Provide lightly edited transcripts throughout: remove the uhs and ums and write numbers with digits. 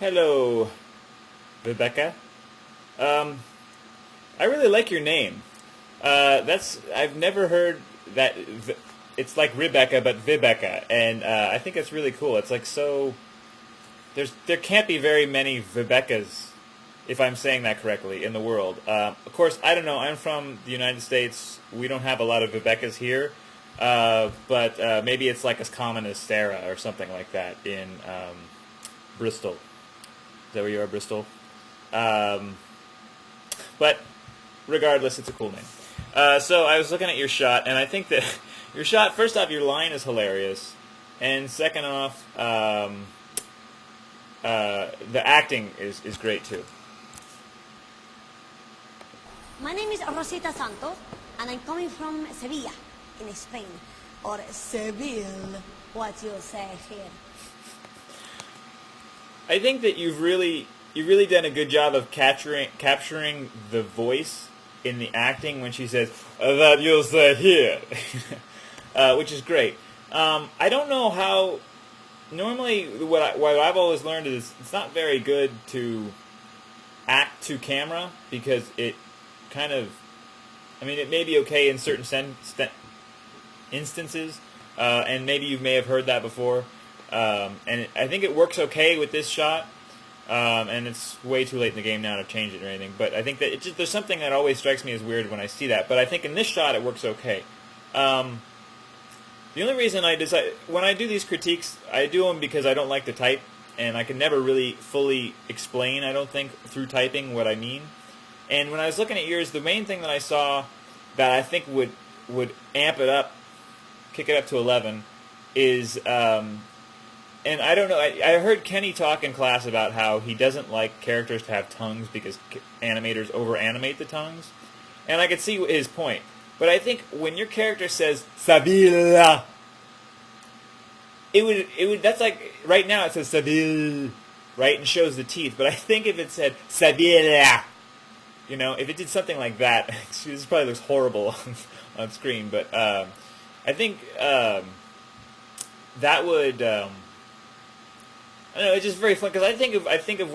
Hello, Vebeke. Um, I really like your name. I've never heard that. It's like Rebecca, but Vebeke, and I think it's really cool. It's like so. There can't be very many Vebekas, if I'm saying that correctly, in the world. Of course, I don't know. I'm from the United States. We don't have a lot of Vebekas here, but maybe it's like as common as Sarah or something like that in Bristol. Is that where you are, Bristol? Um, but regardless, it's a cool name. So I was looking at your shot, and I think that your shot, first off, your line is hilarious, and second off, the acting is great too. My name is Rosita Santos, and I'm coming from Sevilla, in Spain, or Seville, what you say here. I think that you've really done a good job of capturing the voice in the acting when she says that you'll say here, which is great. I don't know how. Normally, what I've always learned is it's not very good to act to camera because it kind of. I mean, it may be okay in certain instances, and maybe you may have heard that before. I think it works okay with this shot, and it's way too late in the game now to change it or anything. But I think that there's something that always strikes me as weird when I see that. But I think in this shot it works okay. The only reason I decide when I do these critiques, I do them because I don't like to type, and I can never really fully explain, I don't think, through typing what I mean. And when I was looking at yours, the main thing that I saw that I think would amp it up, kick it up to 11, is. And I don't know, I heard Kenny talk in class about how he doesn't like characters to have tongues because animators over-animate the tongues. And I could see his point. But I think when your character says, Sevilla, it would, that's like, right now it says Seville, right, and shows the teeth. But I think if it said, Sevilla, if it did something like that, this probably looks horrible on screen, but I think that would... I don't know, it's just very fun because I think of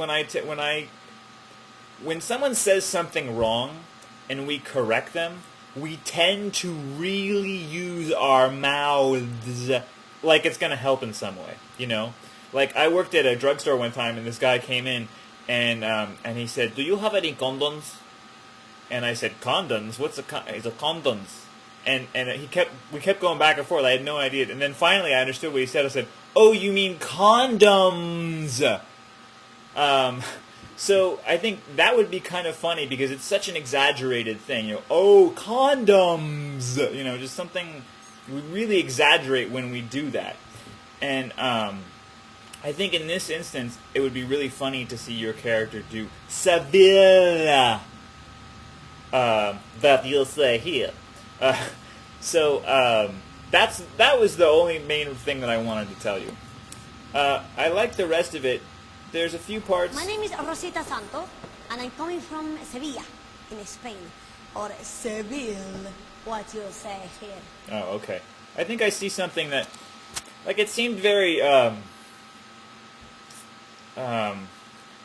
when someone says something wrong and we correct them, we tend to really use our mouths like it's going to help in some way, Like I worked at a drugstore one time and this guy came in and he said, "Do you have any condoms?" And I said, "Condoms? What's a con?" He said, "Condoms." And we kept going back and forth. I had no idea. And then finally I understood what he said. I said, "Oh, you mean condoms?" So I think that would be kind of funny because it's such an exaggerated thing. Oh, condoms. Just something we really exaggerate when we do that. And I think in this instance, it would be really funny to see your character do Sevilla. That you'll say here. That was the only main thing that I wanted to tell you. I like the rest of it. There's a few parts. My name is Rosita Santos, and I'm coming from Sevilla, in Spain, or Seville, what you say here. Oh, okay. I think I see something that, like, it seemed very.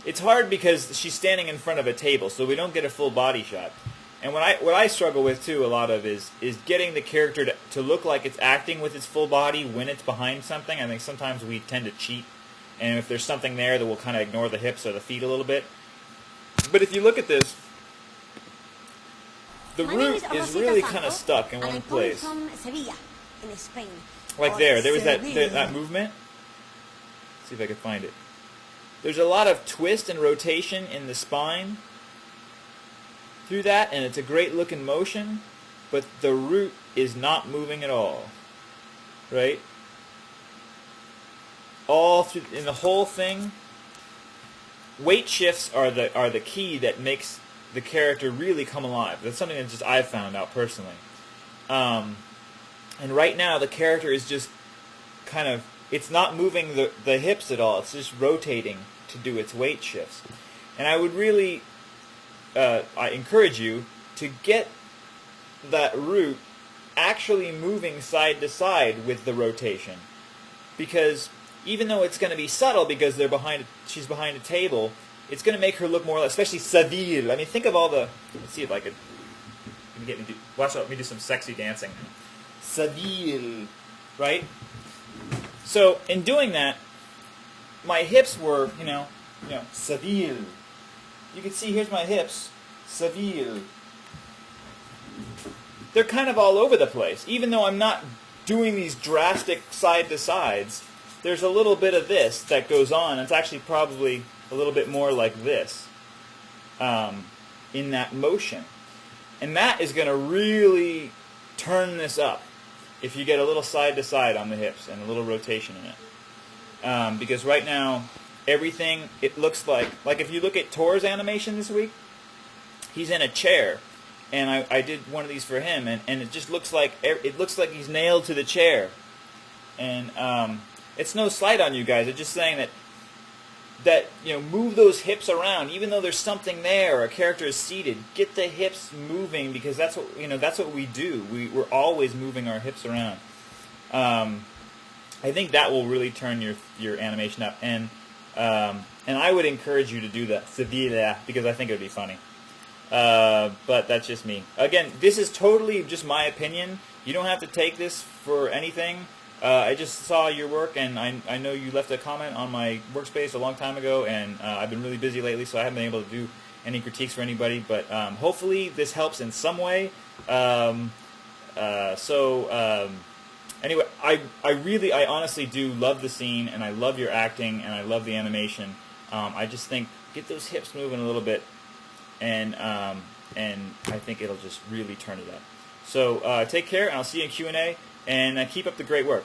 It's hard because she's standing in front of a table, so we don't get a full body shot. And what I struggle with too a lot of is getting the character to look like it's acting with its full body when it's behind something. I think sometimes we tend to cheat, and if there's something there, that we'll kind of ignore the hips or the feet a little bit. But if you look at this, the root is really kind of stuck in one place. From Sevilla, in Spain. Like there was that movement. Let's see if I can find it. There's a lot of twist and rotation in the spine through that, and it's a great looking motion, but the root is not moving at all, right? All through in the whole thing, weight shifts are the key that makes the character really come alive. That's something that just I've found out personally. And right now the character is just kind of, it's not moving the hips at all. It's just rotating to do its weight shifts. And I would really I encourage you to get that root actually moving side to side with the rotation, because even though it's going to be subtle because she's behind a table, it's going to make her look more, especially Seville. I mean, think of all the. Let's see if I could. Watch out! Let me do some sexy dancing. Seville, right? So in doing that, my hips were, Seville. You can see here's my hips, Seville. They're kind of all over the place, even though I'm not doing these drastic side to sides. There's a little bit of this that goes on. It's actually probably a little bit more like this in that motion. And that is going to really turn this up if you get a little side to side on the hips and a little rotation in it. Because right now, everything, it looks like if you look at Tor's animation this week, he's in a chair. And I did one of these for him, and it just looks like he's nailed to the chair. And it's no slight on you guys. It's just saying that move those hips around, even though there's something there or a character is seated. Get the hips moving because that's what we do. We're always moving our hips around. I think that will really turn your animation up, and I would encourage you to do that Sevilla because I think it would be funny. But that's just me. Again, this is totally just my opinion. You don't have to take this for anything. I just saw your work, and I know you left a comment on my workspace a long time ago, and I've been really busy lately, so I haven't been able to do any critiques for anybody. But hopefully this helps in some way. Anyway, I honestly do love the scene, and I love your acting, and I love the animation. I just think get those hips moving a little bit. And I think it'll just really turn it up. So take care, and I'll see you in Q&A, and keep up the great work.